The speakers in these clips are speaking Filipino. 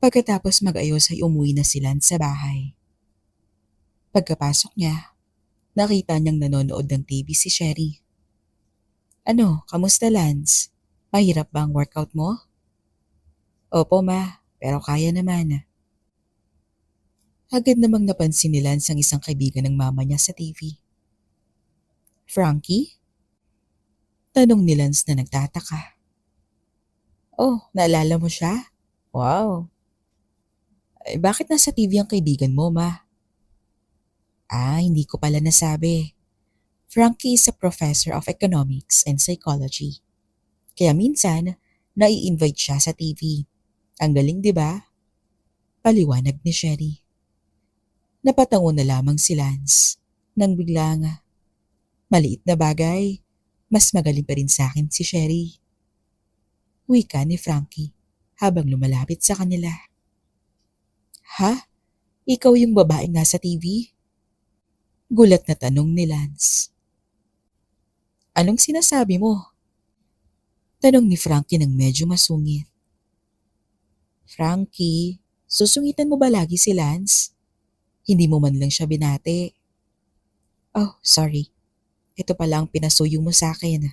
Pagkatapos mag-ayos ay umuwi na sila sa bahay. Pagkapasok niya, nakita niyang nanonood ng TV si Sherry. Ano, kamusta Lance? Mahirap ba ang workout mo? Opo ma, pero kaya naman. Agad namang napansin ni Lance ang isang kaibigan ng mama niya sa TV. Frankie? Tanong ni Lance na nagtataka. Oh, naalala mo siya? Wow. Bakit nasa TV ang kaibigan mo ma? Hindi ko pala nasabi. Frankie is a professor of economics and psychology. Kaya minsan, nai-invite siya sa TV. Ang galing, di ba? Paliwanag ni Sherry. Napatango na lamang si Lance nang biglang, maliit na bagay, mas magaling pa rin sa akin si Sherry. Wika ni Frankie habang lumalapit sa kanila. Ha? Ikaw yung babaeng nasa TV? Gulat na tanong ni Lance. Anong sinasabi mo? Tanong ni Frankie nang medyo masungit. Frankie, susungitan mo ba lagi si Lance? Hindi mo man lang siya binati. Oh, sorry. Ito pala ang pinasuyo mo sa akin.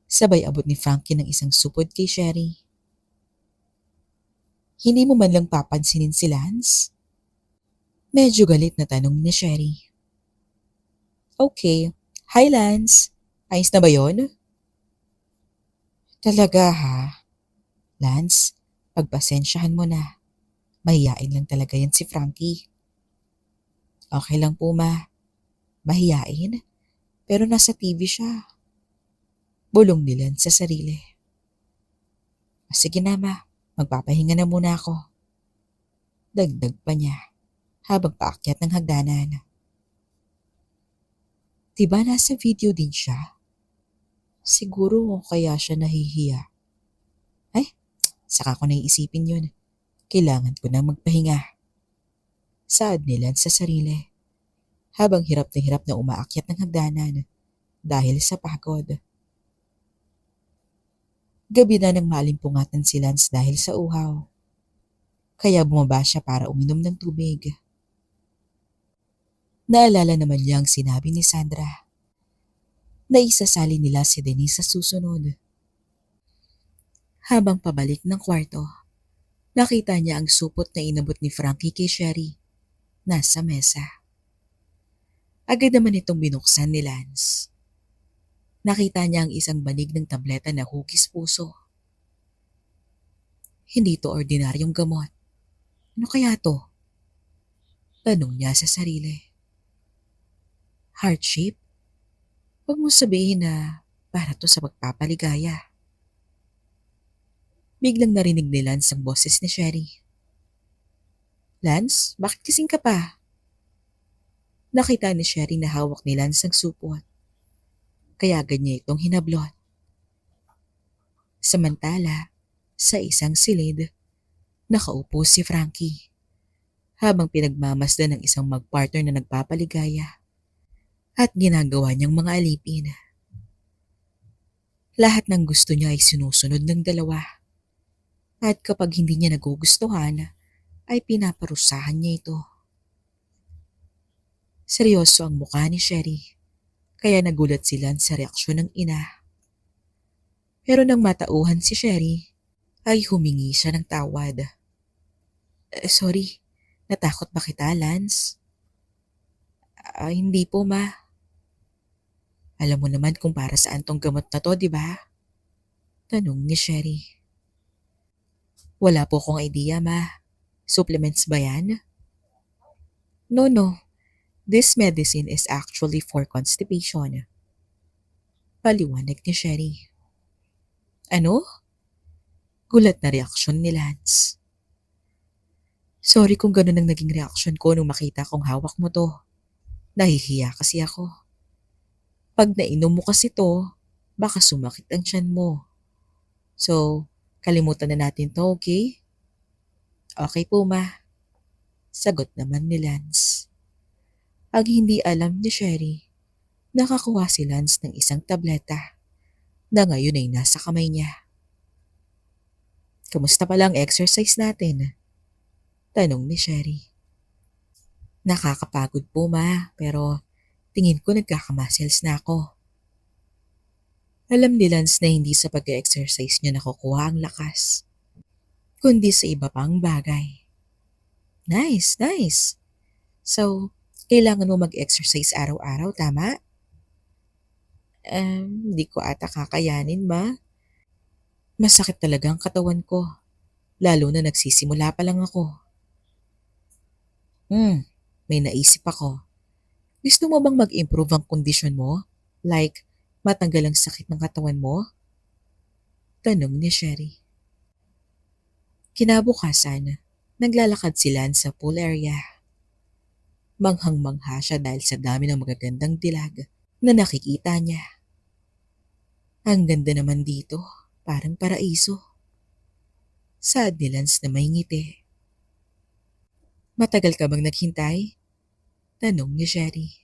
Sabay abot ni Frankie ng isang supod kay Sherry. Hindi mo man lang papansinin si Lance? Medyo galit na tanong ni Sherry. Okay. Hi Lance. Ayos na ba yon? Talaga ha? Lance, pagpasensyahan mo na. Mahiyain lang talaga yan si Frankie. Okay lang po ma. Mahiyain? Pero nasa TV siya. Bulong ni Lance sa sarili. Sige na ma, magpapahinga na muna ako. Dagdag pa niya habang paakyat ng hagdanan. Diba nasa video din siya? Siguro kaya siya nahihiya. Ay, saka ko naiisipin yun. Kailangan ko na magpahinga. Saad ni Lance sa sarili habang hirap na umaakyat ng hagdanan dahil sa pagod. Gabi na nang malimpungatan si Lance dahil sa uhaw. Kaya bumaba siya para uminom ng tubig. Naalala naman niya ang sinabi ni Sandra na isasali nila si Denise sa susunod. Habang pabalik ng kwarto, nakita niya ang supot na inabot ni Frankie kay Sherry. Nasa mesa. Agad naman itong binuksan ni Lance. Nakita niya ang isang banig ng tableta na hugis puso. Hindi to ordinaryong gamot. Ano kaya to? Tanong niya sa sarili. Heart shape? Huwag mo sabihin na para to sa pagpapaligaya. Biglang narinig ni Lance ang boses ni Sherry. Lance, bakit kising ka pa? Nakita ni Sherry na hawak ni Lance ang supot. Kaya agad niya itong hinablot. Samantala, sa isang silid, nakaupo si Frankie habang pinagmamasdan ng isang magpartner na nagpapaligaya at ginagawa niyang mga alipin. Lahat ng gusto niya ay sinusunod ng dalawa at kapag hindi niya nagugustuhan ay pinaparusahan niya ito. Seryoso ang mukha ni Sherry kaya nagulat sila sa reaksyon ng ina. Pero nang matauhan si Sherry ay humingi siya ng tawad. Sorry, natakot ba kita, Lance? Hindi po ma. Alam mo naman kung para saan tong gamot na to, di ba? Tanong ni Sherry. Wala po akong idea ma. Supplements ba yan? No. This medicine is actually for constipation. Paliwanag ni Sherry. Ano? Gulat na reaksyon ni Lance. Sorry kung ganun ang naging reaksyon ko nung makita kong hawak mo to. Nahihiya kasi ako. Pag nainom mo kasi to, baka sumakit ang tiyan mo. So, kalimutan na natin to, okay? Okay po ma. Sagot naman ni Lance. Ang hindi alam ni Sherry, nakakuha si Lance ng isang tableta na ngayon ay nasa kamay niya. Kamusta pala ang exercise natin? Tanong ni Sherry. Nakakapagod po ma, pero tingin ko nagkakamuscles na ako. Alam ni Lance na hindi sa pag-exercise niya nakukuha ang lakas, kundi sa iba pang bagay. Nice, nice. So, kailangan mo mag-exercise araw-araw, tama? Hindi ko ata kakayanin ma. Masakit talaga ang katawan ko, lalo na nagsisimula pa lang ako. May naisip ako. Gusto mo bang mag-improve ang kondisyon mo? Like, matanggal ang sakit ng katawan mo? Tanong ni Sherry. Kinabukasan, naglalakad sila sa pool area. Manghang-mangha siya dahil sa dami ng magagandang dilag na nakikita niya. Ang ganda naman dito, parang paraiso. Sad ni Lance na may ngiti. Matagal ka bang naghintay? Tanong ni Sherry.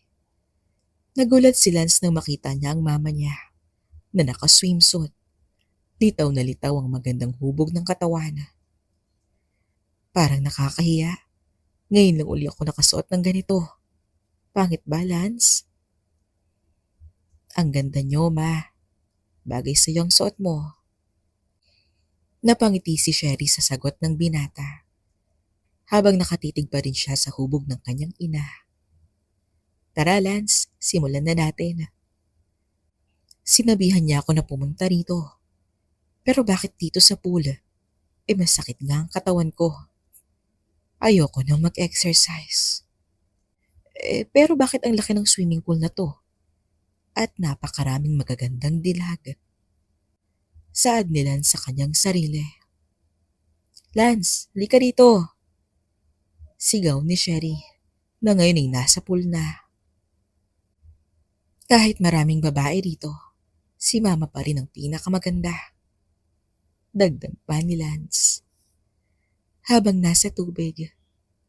Nagulat si Lance nang makita niya ang mama niya na naka-swimsuit. Litaw na litaw ang magandang hubog ng katawan. Parang nakakahiya. Ngayon lang uli ako nakasuot ng ganito. Pangit ba, Lance? Ang ganda niyo, ma. Bagay sa iyong suot mo. Napangiti si Sherry sa sagot ng binata, habang nakatitig pa rin siya sa hubog ng kanyang ina. Tara, Lance, simulan na natin. Sinabihan niya ako na pumunta rito. Pero bakit dito sa pool? Masakit nga ang katawan ko. Ayoko nang mag-exercise. Pero bakit ang laki ng swimming pool na to? At napakaraming magagandang dilag. Saad ni Lance sa kanyang sarili. Lance, halika dito. Sigaw ni Sherry na ngayon ay nasa pool na. Kahit maraming babae rito, si mama pa rin ang pinakamaganda. Dagdag pa ni Lance. Habang nasa tubig,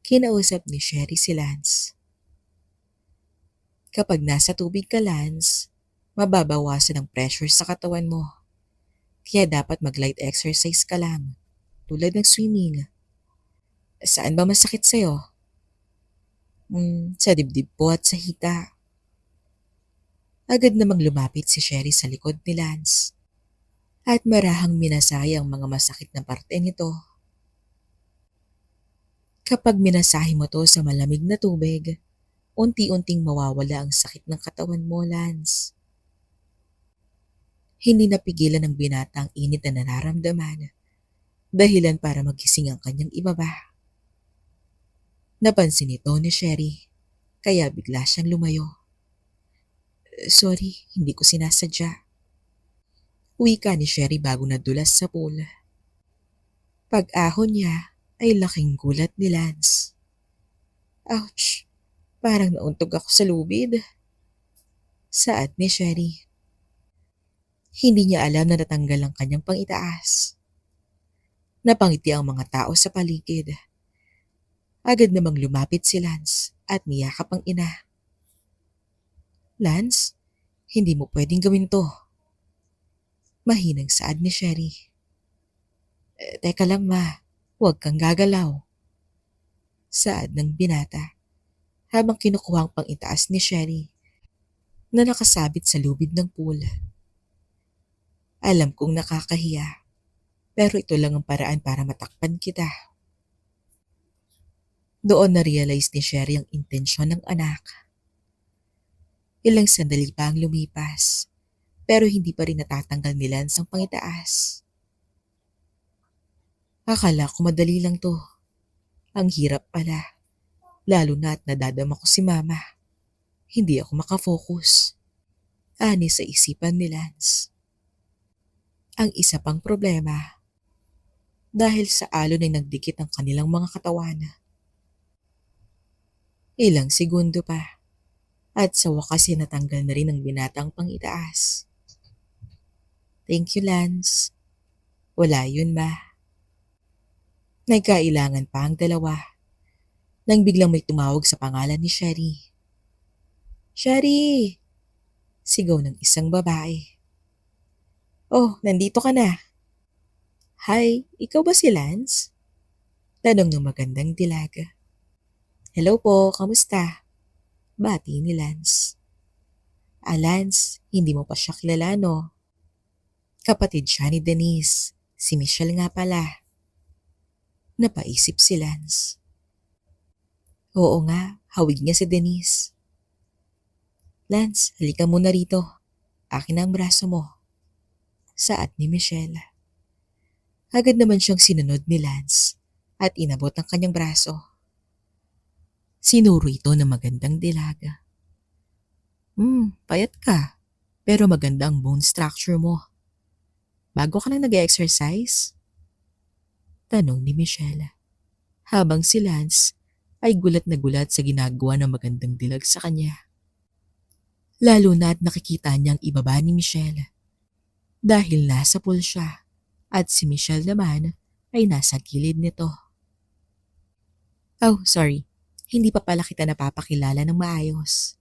kinausap ni Sherry si Lance. Kapag nasa tubig ka, Lance, mababawasan ang pressure sa katawan mo. Kaya dapat mag-light exercise ka lang, tulad ng swimming. Saan ba masakit sa'yo? Sa dibdib po at sa hita. Agad namang lumapit si Sherry sa likod ni Lance at marahang minasaya ang mga masakit na parte nito. Kapag minasahe mo to sa malamig na tubig, unti-unting mawawala ang sakit ng katawan mo, Lance. Hindi napigilan ng binata ang init na nararamdaman, dahilan para magising ang kanyang ibaba. Napansin ito ni Sherry, kaya bigla siyang lumayo. Sorry, hindi ko sinasadya. Wika ni Sherry bago nadulas sa pool. Pag-ahon niya ay laking gulat ni Lance. Ouch! Parang nauntog ako sa lubid. Saad ni Sherry. Hindi niya alam na natanggal ang kanyang pangitaas. Napangiti ang mga tao sa paligid. Agad namang lumapit si Lance at niyakap ang ina. Lance, hindi mo pwedeng gawin to. Mahinang saad ni Sherry. Teka lang ma, huwag kang gagalaw. Saad ng binata habang kinukuha ang pangitaas ni Sherry na nakasabit sa lubid ng pool. Alam kong nakakahiya, pero ito lang ang paraan para matakpan kita. Doon na-realize ni Sherry ang intensyon ng anak. Ilang sandali pa ang lumipas, pero hindi pa rin natatanggal ni Lance ang pangitaas. Akala ko madali lang to. Ang hirap pala, lalo na at nadadama ko si mama. Hindi ako makafocus. Ani sa isipan ni Lance. Ang isa pang problema, dahil sa alon ay nagdikit ang kanilang mga katawan. Ilang segundo pa, at sa wakas ay natanggal na rin ang binatang pangitaas. Thank you, Lance. Wala yun, ma. Nagkailangan pa ang dalawa nang biglang may tumawag sa pangalan ni Sherry. Sherry! Sigaw ng isang babae. Oh, nandito ka na. Hi, ikaw ba si Lance? Tanong ng magandang dilaga. Hello po, kamusta? Bati ni Lance. Lance, hindi mo pa siya kilala no? Kapatid siya ni Denise. Si Michelle nga pala. Napaisip si Lance. Oo nga, hawig niya si Denise. Lance, halika muna rito. Akin na ang braso mo. Saad ni Michelle. Agad naman siyang sinunod ni Lance at inabot ang kanyang braso. Sinuro ito ng magandang dilaga. Payat ka. Pero maganda ang bone structure mo. Bago ka nang nag-exercise? Tanong ni Michelle. Habang si Lance ay gulat na gulat sa ginagawa ng magandang dilag sa kanya. Lalo na at nakikita niyang ibaba ni Michelle. Dahil nasa pool siya at si Michelle naman ay nasa gilid nito. Oh, sorry. Hindi pa pala kita napapakilala ng maayos.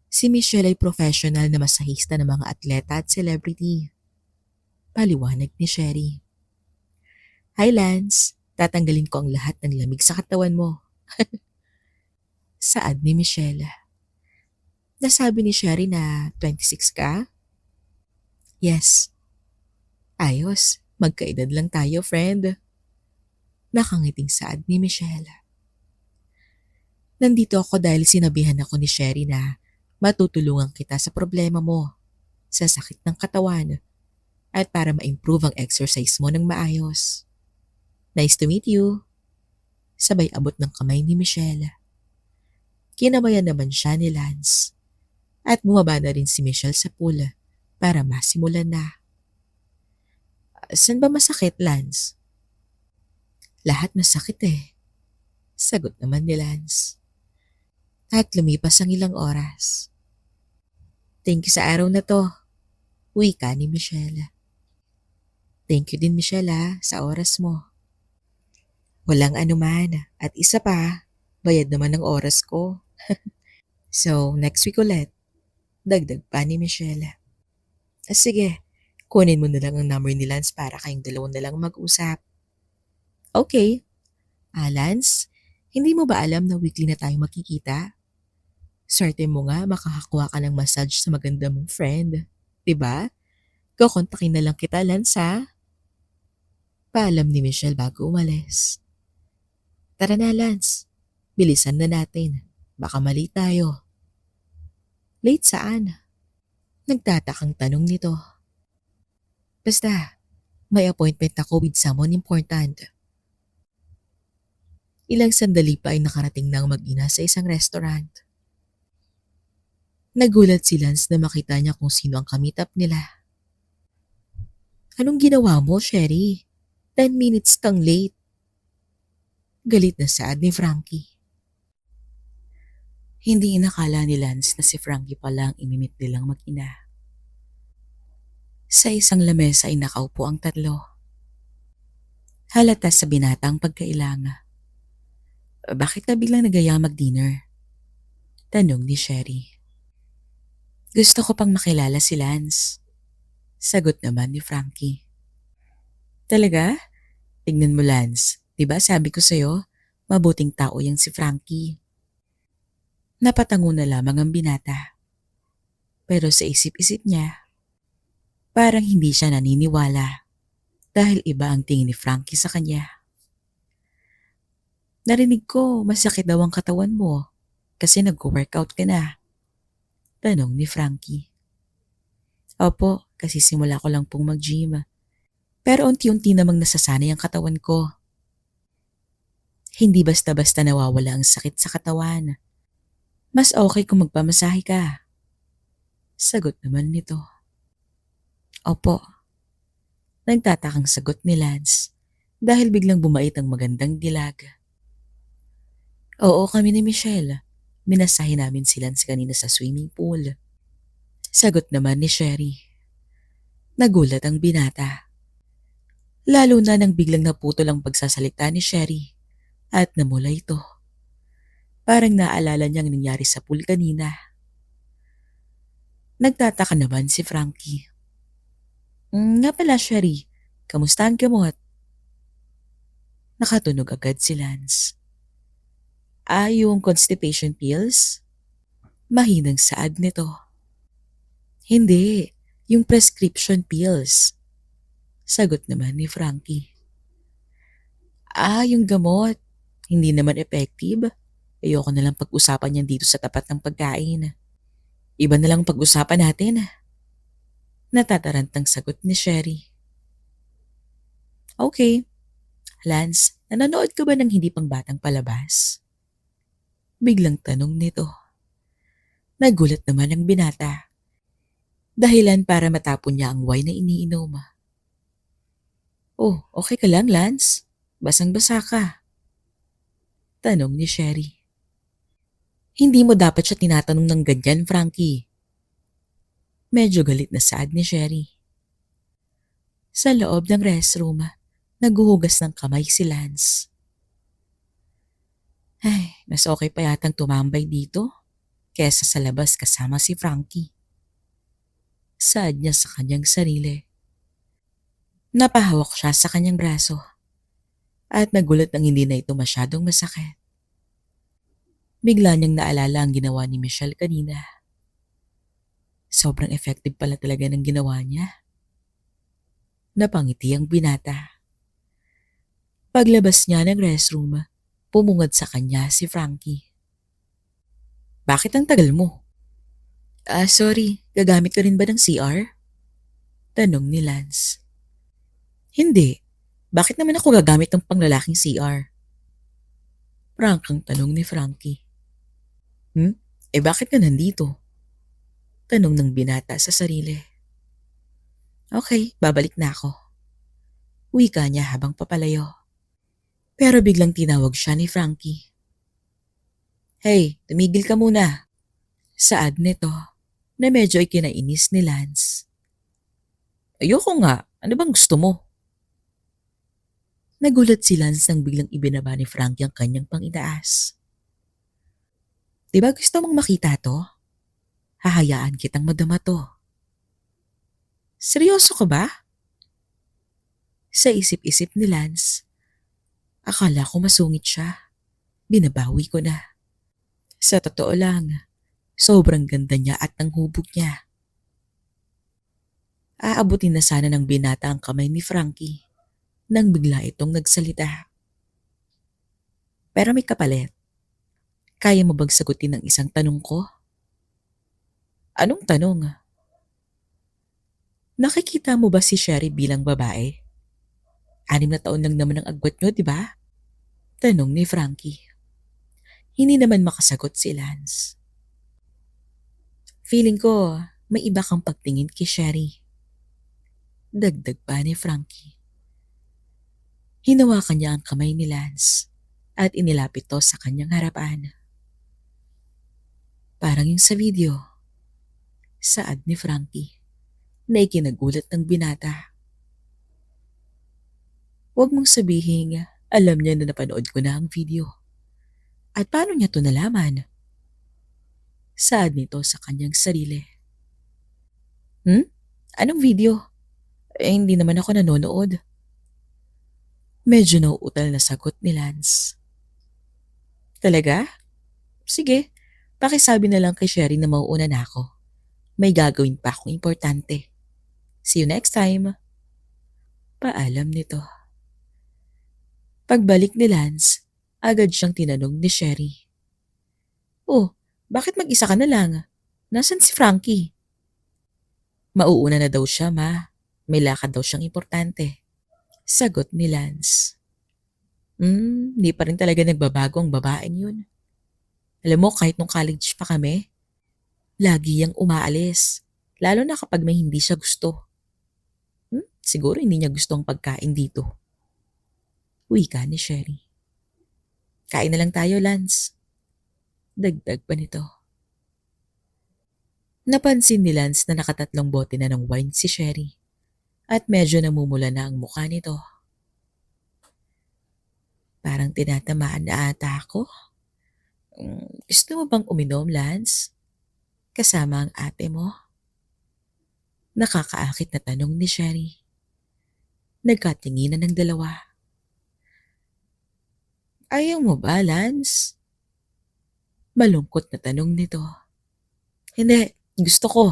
Si Michelle ay professional na masahista ng mga atleta at celebrity. Paliwanag ni Sherry. Hi Lance, tatanggalin ko ang lahat ng lamig sa katawan mo. Saad ni Michelle. Nasabi ni Sherry na 26 ka? Yes. Ayos, magkaedad lang tayo, friend. Nakangiting saad ni Michelle. Nandito ako dahil sinabihan ako ni Sherry na matutulungan kita sa problema mo, sa sakit ng katawan, at para ma-improve ang exercise mo ng maayos. Nice to meet you. Sabay abot ng kamay ni Michelle. Kinamayan naman siya ni Lance. At bumaba na rin si Michelle sa pool para masimulan na. Saan ba masakit, Lance? Lahat masakit eh. Sagot naman ni Lance. At lumipas ang ilang oras. Thank you sa araw na to. Uwi ka ni Michelle. Thank you din Michelle sa oras mo. Walang anuman at isa pa, bayad naman ng oras ko. So next week ulit. Dagdag pa ni Michelle. Sige, kunin mo na lang ang number ni Lance para kayong dalawa na lang mag-usap. Okay. Lance, hindi mo ba alam na weekly na tayo makikita? Swerte mo nga makakakuha ka ng massage sa maganda mong friend. Diba? Kukontakin na lang kita, Lance Paalam ni Michelle bago umalis. Tara na, Lance. Bilisan na natin. Baka mali tayo. Late saan? Nagtatakang tanong nito. Basta, may appointment ako with someone important. Ilang sandali pa ay nakarating na ang mag-ina sa isang restaurant. Nagulat si Lance na makita niya kung sino ang kamitap nila. Anong ginawa mo, Sherry? 10 minutes kang late. Galit na saad ni Frankie. Hindi inakala ni Lance na si Frankie pala ang imimit nilang mag-ina. Sa isang lamesa ay nakaupo ang tatlo. Halata sa binatang pagkailanga. Bakit ka biglang nagaya mag-dinner? Tanong ni Sherry. Gusto ko pang makilala si Lance. Sagot naman ni Frankie. Talaga? Tignan mo Lance, diba sabi ko sa'yo, mabuting tao yang si Frankie. Napatango na lamang ang binata. Pero sa isip-isip niya, parang hindi siya naniniwala dahil iba ang tingin ni Frankie sa kanya. Narinig ko masakit daw ang katawan mo kasi nag-workout ka na. Tanong ni Frankie. Opo, kasi simula ko lang pong mag-gym. Pero unti-unti namang nasasanay ang katawan ko. Hindi basta-basta nawawala ang sakit sa katawan. Mas okay kung magpamasahe ka. Sagot naman nito. Opo. Nagtatakang sagot ni Lance dahil biglang bumait ang magandang dilag. Oo kami ni Michelle. Minasahe namin si Lance kanina sa swimming pool. Sagot naman ni Sherry. Nagulat ang binata. Lalo na nang biglang naputol ang pagsasalita ni Sherry at namula ito. Parang naalala niyang nangyari sa pool kanina. Nagtataka naman si Frankie. Nga pala Sherry, Kamusta ang gamot? Nakatunog agad si Lance. Yung constipation pills? Mahinang saad nito. Hindi, yung prescription pills. Sagot naman ni Frankie. Yung gamot. Hindi naman effective. Ayoko na lang pag-usapan yan dito sa tapat ng pagkain. Iba na lang pag-usapan natin. Natatarantang sagot ni Sherry. Okay. Lance, nanonood ka ba ng hindi pang batang palabas? Biglang tanong nito. Nagulat naman ang binata. Dahilan para matapon niya ang wine na iniinom. Oh, okay ka lang, Lance? Basang-basa ka. Tanong ni Sherry. Hindi mo dapat siya tinatanong ng ganyan, Frankie. Medyo galit na saad ni Sherry. Sa loob ng restroom, naghuhugas ng kamay si Lance. Ay, mas okay pa yatang tumambay dito kesa sa labas kasama si Frankie. Saad niya sa kanyang sarili. Napahawak siya sa kanyang braso at nagulat nang hindi na ito masyadong masakit. Bigla niyang naalala ang ginawa ni Michelle kanina. Sobrang effective pala talaga ng ginawa niya. Napangiti ang binata. Paglabas niya ng restroom, pumungad sa kanya si Frankie. Bakit ang tagal mo? Sorry, gagamit ka rin ba ng CR? Tanong ni Lance. Hindi. Bakit naman ako gagamit ng panglalaking CR? Prangkang tanong ni Frankie. Bakit ka nandito? Tanong ng binata sa sarili. Okay, babalik na ako. Wika niya habang papalayo. Pero biglang tinawag siya ni Frankie. Hey, tumigil ka muna. Saad nito na medyo ikinainis ni Lance. Ayoko nga, ano bang gusto mo? Nagulat si Lance nang biglang ibinaba ni Frankie ang kanyang pang-itaas. Diba gusto mong makita to? Hahayaan kitang madama to. Seryoso ka ba? Sa isip-isip ni Lance, akala ko masungit siya. Binabawi ko na. Sa totoo lang, sobrang ganda niya at ang hubog niya. Aabutin na sana ng binata ang kamay ni Frankie nang bigla itong nagsalita. Pero may kapalit. Kaya mo bang sagutin ang isang tanong ko? Anong tanong? Nakikita mo ba si Sherry bilang babae? 6 na taon lang naman ang agwat nyo, di ba? Tanong ni Frankie. Hindi naman makasagot si Lance. Feeling ko may iba kang pagtingin kay Sherry. Dagdag pa ni Frankie. Hinawakan niya ang kamay ni Lance at inilapit to sa kanyang harapan. Parang yung sa video. Saad ni Frankie na ikinagulat ng binata. Huwag mong sabihin alam niya na napanood ko na ang video. At paano niya to nalaman? Saad nito sa kanyang sarili. Anong video? Hindi naman ako nanonood. Medyo nauutal na sagot ni Lance. Talaga? Sige, pakisabi na lang kay Sherry na mauuna na ako. May gagawin pa akong importante. See you next time. Paalam nito. Pagbalik ni Lance, agad siyang tinanong ni Sherry. Oh, bakit mag-isa ka na lang? Nasaan si Frankie? Mauuna na daw siya, ma. May lakad daw siyang importante. Sagot ni Lance. Di pa rin talaga nagbabago ang babaeng yun. Alam mo, kahit nung college pa kami, lagi yang umaalis. Lalo na kapag may hindi siya gusto. Siguro hindi niya gusto ang pagkain dito. Wika ni Sherry. Kain na lang tayo, Lance. Dagdag pa nito. Napansin ni Lance na nakatatlong bote na ng wine si Sherry at medyo namumula na ang mukha nito. Parang tinatamaan na ata ako. Gusto mo bang uminom, Lance? Kasama ang ate mo? Nakakaakit na tanong ni Sherry. Nagkatinginan ng dalawa. Ayaw mo ba, Lance? Malungkot na tanong nito. Hindi, gusto ko.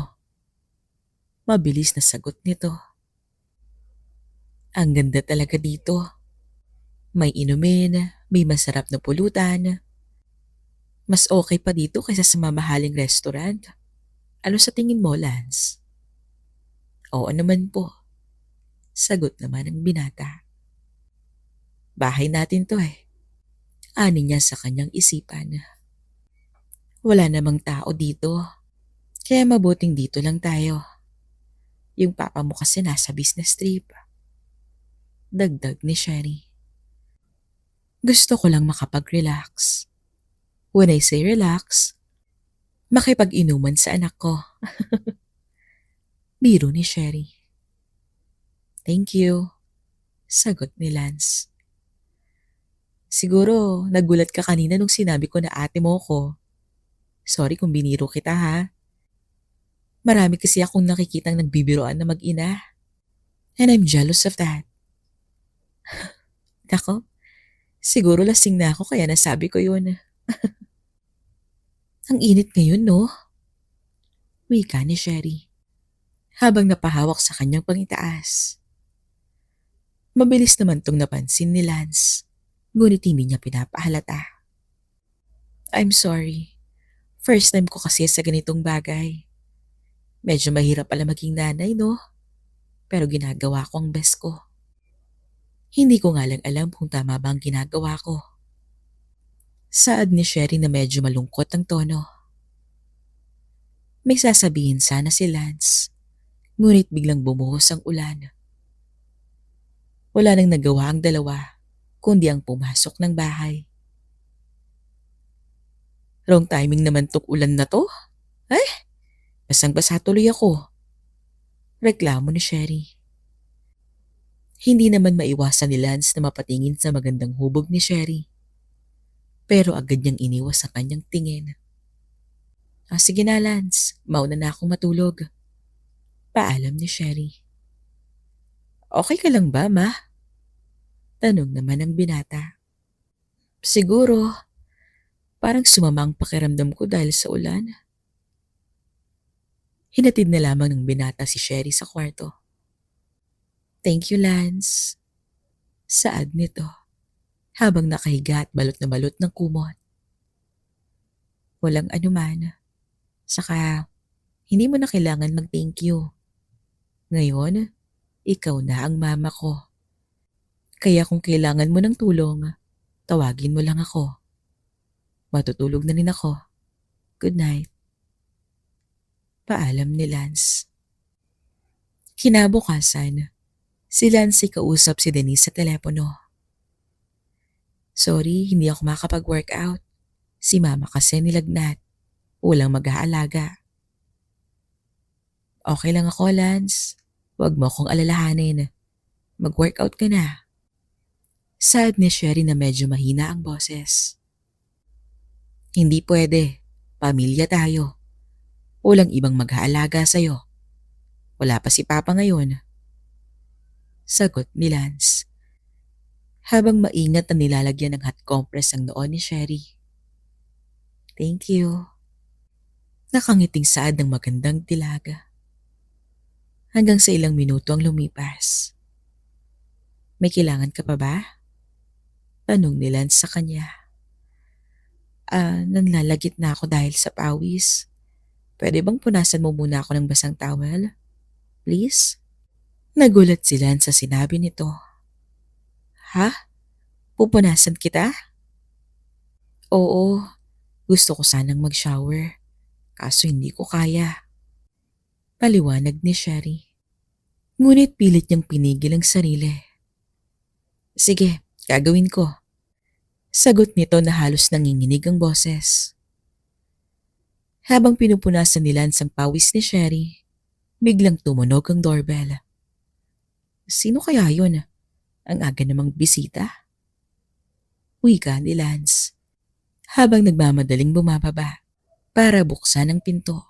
Mabilis na sagot nito. Ang ganda talaga dito. May inumin, may masarap na pulutan. Mas okay pa dito kaysa sa mamahaling restaurant. Ano sa tingin mo, Lance? Oo naman po. Sagot naman ng binata. Bahay natin to eh. Ani niya sa kanyang isipan. Wala namang tao dito. Kaya mabuting dito lang tayo. Yung papa mo kasi nasa business trip. Dagdag ni Sherry. Gusto ko lang makapag-relax. When I say relax, makipag-inuman sa anak ko. Biro ni Sherry. Thank you. Sagot ni Lance. Siguro nagulat ka kanina nung sinabi ko na ate mo ko. Sorry kung biniro kita ha. Marami kasi akong nakikitang nagbibiroan na mag-ina. And I'm jealous of that. Nako, siguro lasing na ako kaya nasabi ko yun. Ang init ngayon no? Wika ni Sherry. Habang napahawak sa kanyang pangitaas. Mabilis naman tong napansin ni Lance. Ngunit hindi niya pinapahalata. I'm sorry. First time ko kasi sa ganitong bagay. Medyo mahirap pala maging nanay, no? Pero ginagawa ko ang best ko. Hindi ko nga lang alam kung tama ba ang ginagawa ko. Saad ni Sherry na medyo malungkot ang tono. May sasabihin sana si Lance, ngunit biglang bumuhos ang ulan. Wala nang nagawa ang dalawa, kundi ang pumasok ng bahay. Wrong timing naman tong ulan na to. Basang-basa tuloy ako. Reklamo ni Sherry. Hindi naman maiwasan ni Lance na mapatingin sa magandang hubog ni Sherry. Pero agad niyang iniwas ang kanyang tingin. Sige na Lance, mauna na akong matulog. Paalam ni Sherry. Okay ka lang ba, ma? Tanong naman ng binata. Siguro, parang sumama ang pakiramdam ko dahil sa ulan. Hinatid na lamang ng binata si Sherry sa kwarto. Thank you, Lance. Saad nito, habang nakahiga at balot na balot ng kumot. Walang anuman. Saka, hindi mo na kailangan mag-thank you. Ngayon, ikaw na ang mama ko. Kaya kung kailangan mo ng tulong, tawagin mo lang ako. Matutulog na rin ako. Good night. Paalam ni Lance. Kinabukasan, si Lance kausap si Denise sa telepono. Sorry, hindi ako makapag-workout. Si mama kasi nilagnat. Walang mag-aalaga. Okay lang ako, Lance. Huwag mo akong alalahanin. Mag-workout ka na. Saad ni Sherry na medyo mahina ang boses. Hindi pwede. Pamilya tayo. Walang ibang mag-aalaga sa'yo. Wala pa si Papa ngayon. Sagot ni Lance. Habang maingat na nilalagyan ng hot compress ang noon ni Sherry. Thank you. Nakangiting saad ng magandang dilaga. Hanggang sa ilang minuto ang lumipas. May kailangan ka pa ba? Tanong ni Lance sa kanya. Nanlalagit na ako dahil sa pawis. Pwede bang punasan mo muna ako ng basang towel? Please? Nagulat si Lance sa sinabi nito. Ha? Pupunasan kita? Oo, gusto ko sanang mag-shower. Kaso hindi ko kaya. Paliwanag ni Sherry. Ngunit pilit niyang pinigil ang sarili. Sige, gagawin ko. Sagot nito na halos nanginginig ang boses. Habang pinupunasan ni Lance ang pawis ni Sherry, biglang tumunog ang doorbell. Sino kaya yun? Ang aga namang bisita? Wika ni Lance, habang nagmamadaling bumababa para buksan ang pinto.